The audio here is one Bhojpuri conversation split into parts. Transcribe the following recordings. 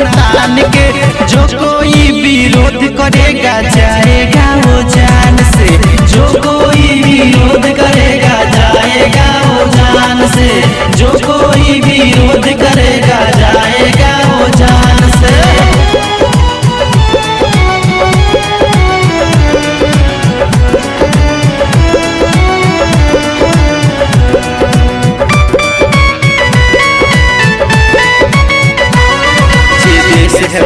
तान के। जो कोई विरोध करेगा जाएगा वो जान से। जो कोई विरोध करेगा जाएगा वो जान से। जो कोई विरोध करेगा जाएगा वो जान से।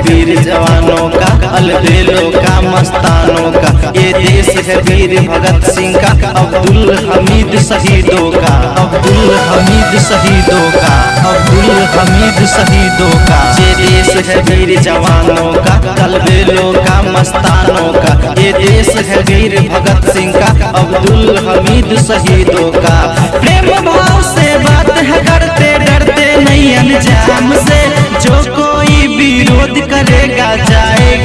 वीर जवानों का, अलबेलों का, मस्तानों का। ये देश है वीर भगत सिंह का, अब्दुल हमीद शहीदों का। अब्दुल हमीद शहीदों का, अब्दुल हमीद शहीदों का। ये देश है वीर जवानों का, अलबेलों का, मस्तानों का। ये देश है वीर भगत सिंह का, अब्दुल हमीद शहीदों का। प्रेम भाव से बात है करते, डरते नहीं अंजाम से। जो कोई विरोध करेगा जाएगा